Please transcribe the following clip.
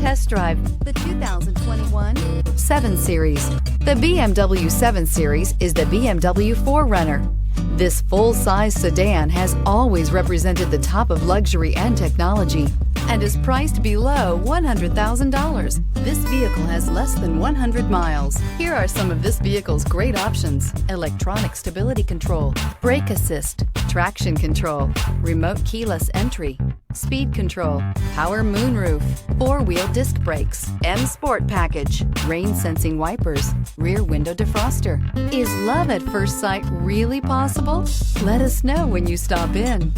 test drive the 2021 7 Series. The BMW 7 Series is the BMW 4Runner. This full-size sedan has always represented the top of luxury and technology and is priced below $100,000. This vehicle has less than 100 miles. Here are some of this vehicle's great options: electronic stability control, brake assist, traction control, remote keyless entry, speed control, power moonroof, 4-wheel disc brakes, M Sport package, rain sensing wipers, rear window defroster. Is love at first sight really possible? Let us know when you stop in.